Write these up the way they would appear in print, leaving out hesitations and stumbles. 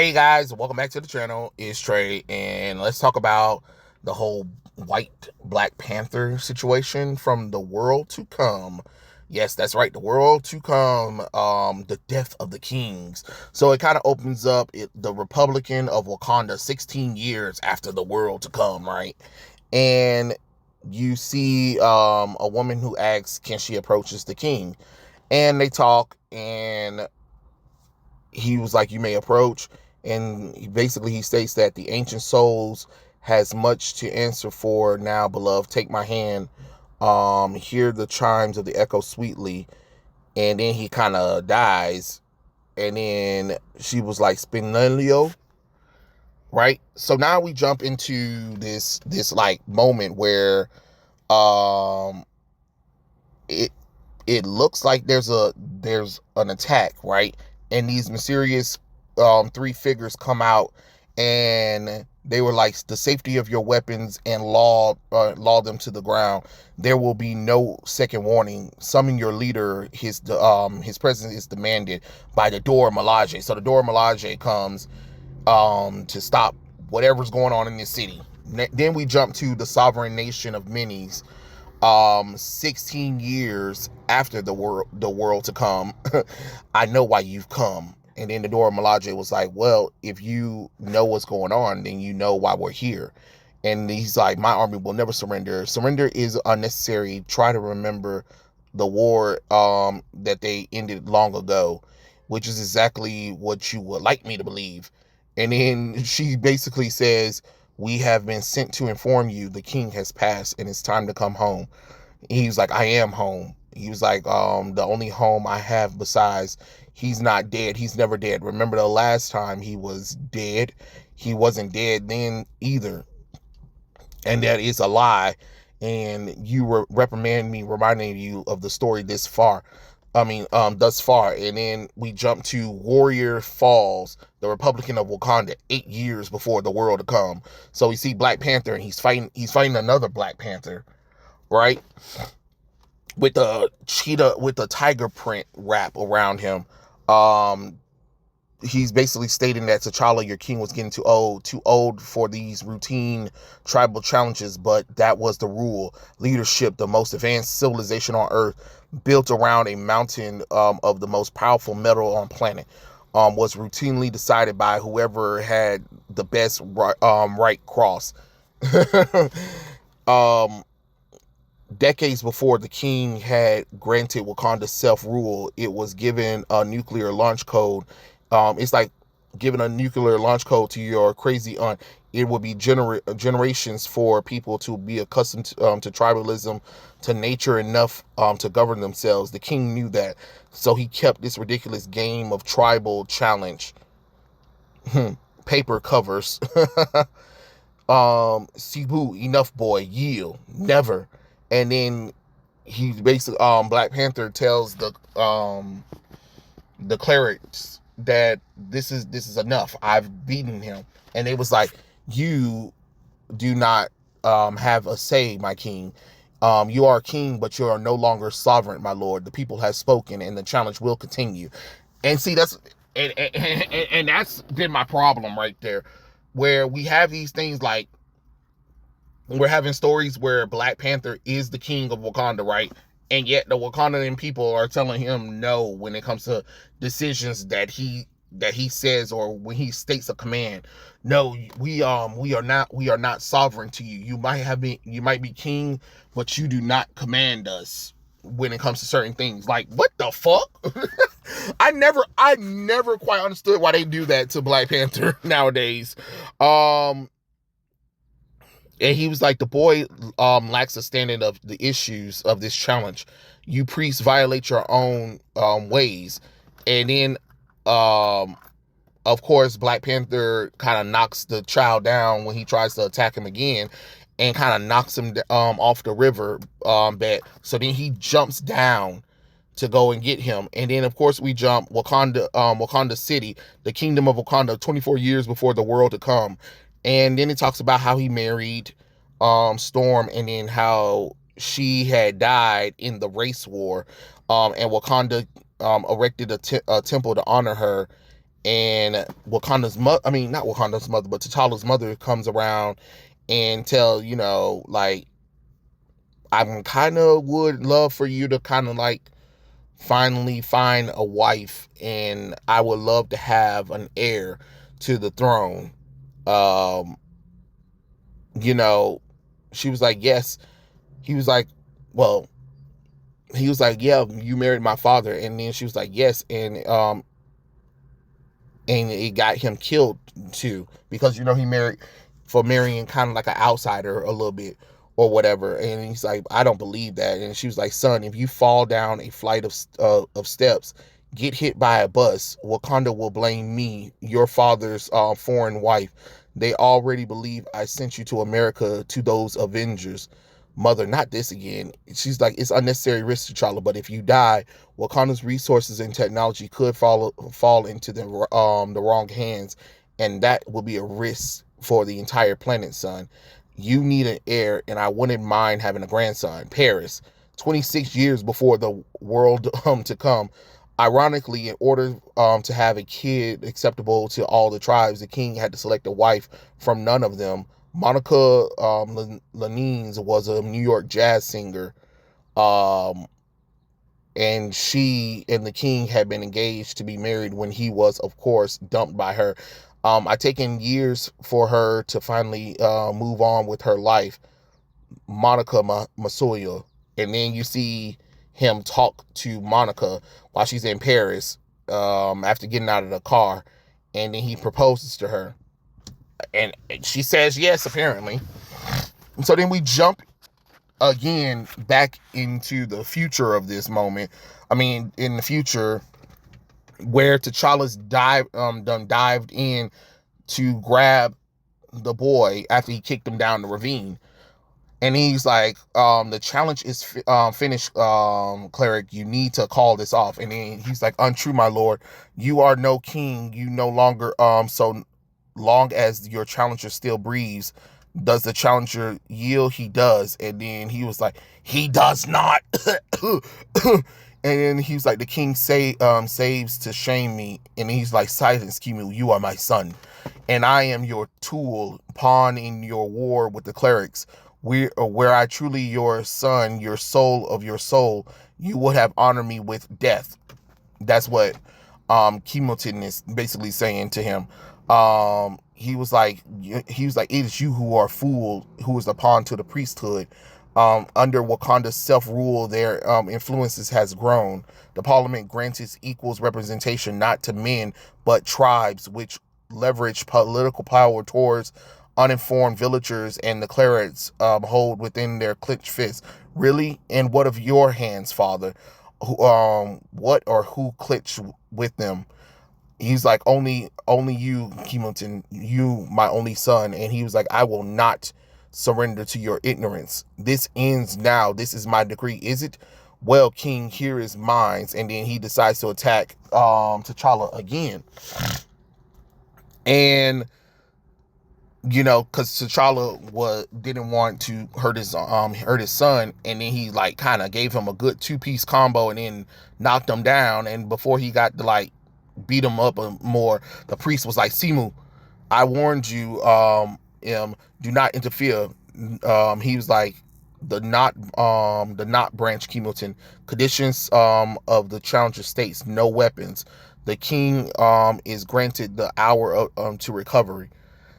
Hey guys, welcome back to the channel. It's Trey, and let's talk about the whole white Black Panther situation from the world to come. Yes, that's right, the world to come. The death of the kings. So it kind of opens up the Republican of Wakanda 16 years after the world to come, right? And you see a woman who asks, can she approaches the king? And they talk, and he was like, you may approach. And he states that the ancient souls has much to answer for. Now, beloved, take my hand, hear the chimes of the echo sweetly. And then he kind of dies. And then she was like, Spinelio, right? So now we jump into this like moment where um it it looks like there's an attack, right? And these mysterious three figures come out, and they were like, the safety of your weapons and law them to the ground. There will be no second warning. Summon your leader. His presence is demanded by the Dora Milaje. So the Dora Milaje comes to stop whatever's going on in this city. Then we jump to the sovereign nation of Minis, 16 years after the world to come. I know why you've come. And then the Dora Milaje was like, well, if you know what's going on, then you know why we're here. And he's like, my army will never surrender. Surrender is unnecessary. Try to remember the war that they ended long ago, which is exactly what you would like me to believe. And then she basically says, we have been sent to inform you the king has passed and it's time to come home. He was like, I am home. He was like, the only home I have besides, he's not dead. He's never dead. Remember the last time he was dead? He wasn't dead then either. And that is a lie. And you reprimand me, reminding you of the story thus far. And then we jump to Warrior Falls, the Republican of Wakanda, 8 years before the world to come. So we see Black Panther, and he's fighting another Black Panther, right? With the cheetah, with the tiger print wrap around him. He's basically stating that T'Challa, your king, was getting too old for these routine tribal challenges, but that was the rule. Leadership, the most advanced civilization on Earth, built around a mountain of the most powerful metal on planet, was routinely decided by whoever had the best right cross. Decades before the king had granted Wakanda self-rule, it was given a nuclear launch code. It's like giving a nuclear launch code to your crazy aunt. It would be generations for people to be accustomed to tribalism, to nature enough to govern themselves. The king knew that, so he kept this ridiculous game of tribal challenge. Paper covers. Cebu, enough boy, yield, never. And then he basically, Black Panther tells the clerics that this is enough. I've beaten him. And it was like, you do not have a say, my king. You are king, but you are no longer sovereign, my lord. The people have spoken, and the challenge will continue. And see, and that's been my problem right there, where we have these things like, we're having stories where Black Panther is the king of Wakanda, right? And yet the Wakandan people are telling him no when it comes to decisions that he says, or when he states a command. No, we are not sovereign to you. You might be king, but you do not command us when it comes to certain things. Like, what the fuck? I never quite understood why they do that to Black Panther nowadays. And he was like, the boy lacks a standing of the issues of this challenge. You priests violate your own ways. And then, of course, Black Panther kind of knocks the child down when he tries to attack him again, and kind of knocks him off the river bed. So then he jumps down to go and get him. And then, of course, we jump Wakanda City, the kingdom of Wakanda, 24 years before the world to come. And then it talks about how he married Storm, and then how she had died in the race war, and Wakanda erected a temple to honor her. And Wakanda's mother, I mean, not Wakanda's mother, but T'Challa's mother comes around and tell, like, I kind of would love for you to kind of like finally find a wife, and I would love to have an heir to the throne. Um, you know, she was like, yes. He was like, well, he was like, yeah, you married my father. And then she was like, yes. And it got him killed too, because he married for marrying kind of like an outsider a little bit or whatever. And he's like, I don't believe that. And she was like, son, if you fall down a flight of steps, get hit by a bus, Wakanda will blame me, your father's foreign wife. They already believe I sent you to America to those Avengers. Mother, not this again. She's like, it's unnecessary risk, T'Challa, but if you die, Wakanda's resources and technology could fall into the wrong hands, and that will be a risk for the entire planet, son. You need an heir, and I wouldn't mind having a grandson. Paris, 26 years before the world to come. Ironically, in order to have a kid acceptable to all the tribes, the king had to select a wife from none of them. Monica Lanines was a New York jazz singer. Um, and she and the king had been engaged to be married when he was, of course, dumped by her. I taken years for her to finally move on with her life, Monica Masuya. And then you see him talk to Monica while she's in Paris, after getting out of the car, and then he proposes to her, and she says yes, apparently. So then we jump again back into the future of this moment. I mean, in the future, where T'Challa's dived in to grab the boy after he kicked him down the ravine. And he's like, the challenge is finished, cleric. You need to call this off. And then he's like, untrue, my lord. You are no king. You no longer, so long as your challenger still breathes. Does the challenger yield? He does. And then he was like, he does not. And then he was like, the king saves to shame me. And he's like, silence, Kimu, you are my son. And I am your tool, pawn in your war with the clerics. Where I truly your son, your soul of your soul, you would have honored me with death. That's what Kimilton is basically saying to him. He was like, it is you who are fool, who is the pawn to the priesthood. Under Wakanda's self-rule, their influences has grown. The parliament grants equals representation not to men, but tribes, which leverage political power towards uninformed villagers, and the clerics hold within their clenched fists. Really? And what of your hands, father? What or who clenched with them? He's like, only you, Kimilton, you, my only son. And he was like, I will not surrender to your ignorance. This ends now. This is my decree. Is it? Well, king, here is mine. And then he decides to attack T'Challa again. And because T'Challa didn't want to hurt his son, and then he like kind of gave him a good 2-piece combo, and then knocked him down. And before he got to like beat him up more, the priest was like, Simu, I warned you, do not interfere. He was like, the knot branch, Kimilton, conditions of the challenger states, no weapons. The king is granted the hour to recovery.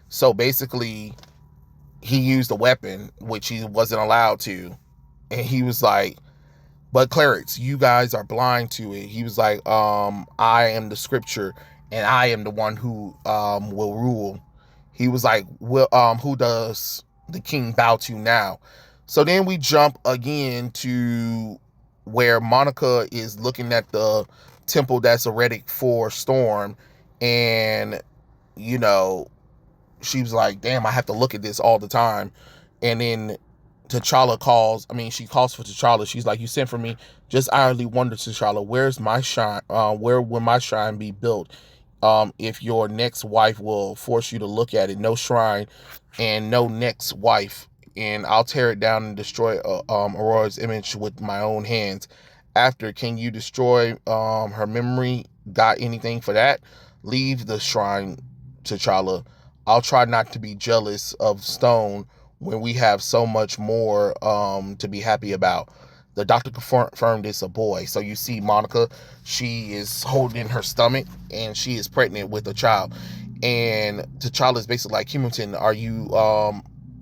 So basically, he used a weapon, which he wasn't allowed to. And he was like, but clerics, you guys are blind to it. He was like, I am the scripture, and I am the one who will rule. He was like, well, who does the king bow to now? So then we jump again to where Monica is looking at the temple that's erected for Storm. And, she was like, damn, I have to look at this all the time. And then she calls for T'Challa. She's like, you sent for me. Just idly wonder, T'Challa, where's my shrine? Where will my shrine be built? If your next wife will force you to look at it, no shrine and no next wife. And I'll tear it down and destroy Aurora's image with my own hands. After, can you destroy her memory? Got anything for that? Leave the shrine, T'Challa. I'll try not to be jealous of stone when we have so much more to be happy about. The doctor confirmed it's a boy. So you see Monica, she is holding her stomach and she is pregnant with a child. And T'Challa is basically like, Hamilton, are you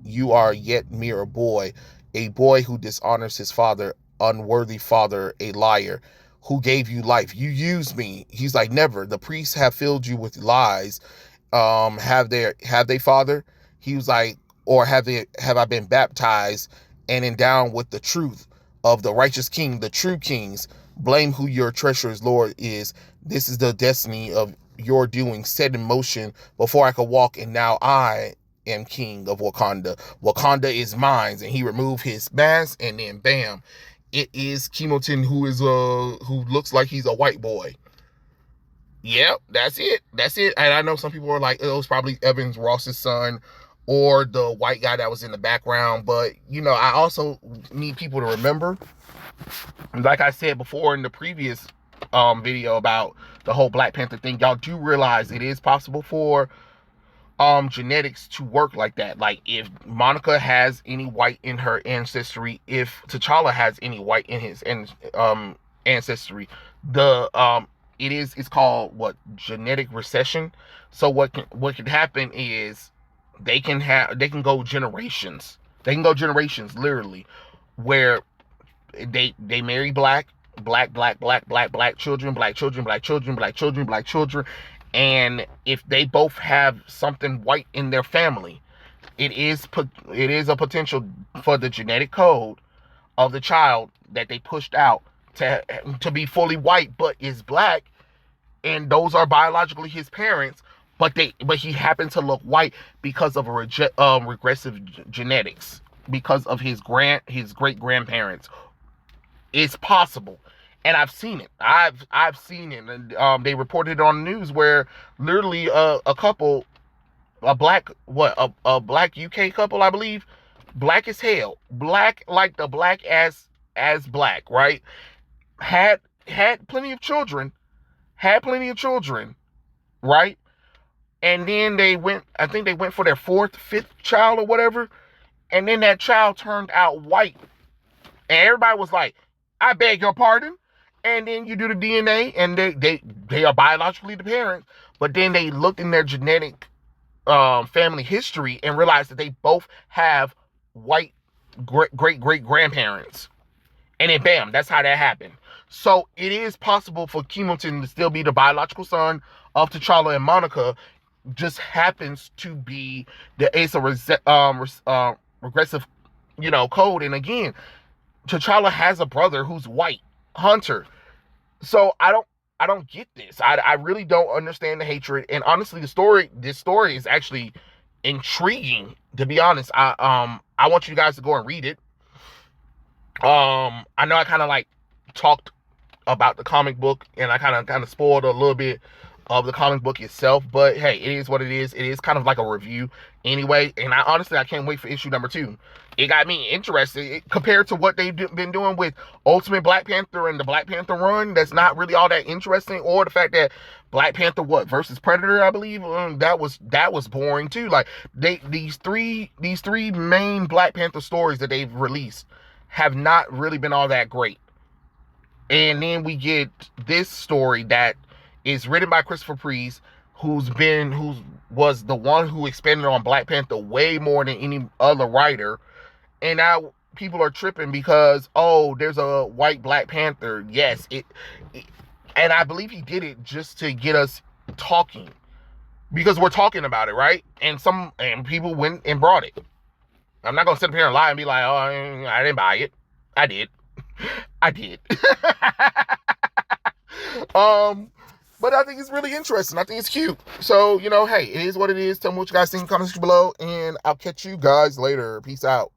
you are yet mere a boy who dishonors his father, unworthy father, a liar, who gave you life. You used me. He's like, never. The priests have filled you with lies. Have they, father? He was like, or have I been baptized and endowed with the truth of the righteous king, the true kings? Blame who your treacherous Lord is. This is the destiny of your doing, set in motion before I could walk, and now I am king of Wakanda. Wakanda is mine. And he removed his mask, and then bam, it is Hamilton, who looks like he's a white boy. Yep, that's it. That's it. And I know some people are like, it was probably Evans Ross's son or the white guy that was in the background. But, I also need people to remember, like I said before in the previous video about the whole Black Panther thing, y'all do realize it is possible for genetics to work like that. Like, if Monica has any white in her ancestry, if T'Challa has any white in his ancestry, it's called genetic recession. So what can happen is they can go generations. They can go generations literally, where they marry black children, black children. And if they both have something white in their family, it is a potential for the genetic code of the child that they pushed out to be fully white, but is black, and those are biologically his parents, but he happened to look white because of regressive genetics, because of his great grandparents. It's possible. And I've seen it. I've seen it. And they reported it on the news where literally a couple, a black UK couple, I believe, black as hell, black like the black as black, right? Had plenty of children, right? And then I think they went for their fifth child or whatever, and then that child turned out white. And everybody was like, I beg your pardon. And then you do the DNA, and they are biologically the parents, but then they looked in their genetic family history and realized that they both have white great grandparents. And then bam, that's how that happened. So it is possible for Hamilton to still be the biological son of T'Challa and Monica, just happens to be it's a regressive, code. And again, T'Challa has a brother who's white, Hunter. So I don't get this. I really don't understand the hatred. And honestly, this story is actually intriguing, to be honest. I want you guys to go and read it. I know I kind of like talked about the comic book, and I kind of spoiled a little bit of the comic book itself, but hey, it is what it is. It is kind of like a review anyway, and I can't wait for issue number 2. It got me interested compared to what they've been doing with Ultimate Black Panther and the Black Panther run. That's not really all that interesting, or the fact that Black Panther versus Predator, I believe, that was boring too. Like these three main Black Panther stories that they've released have not really been all that great. And then we get this story that is written by Christopher Priest, who was the one who expanded on Black Panther way more than any other writer. And now people are tripping because, there's a white Black Panther. Yes, and I believe he did it just to get us talking, because we're talking about it, right? And people went and brought it. I'm not gonna sit up here and lie and be like, I didn't buy it. I did. But I think it's really interesting. I think it's cute. So, hey, it is what it is. Tell me what you guys think in the comments below, and I'll catch you guys later. Peace out.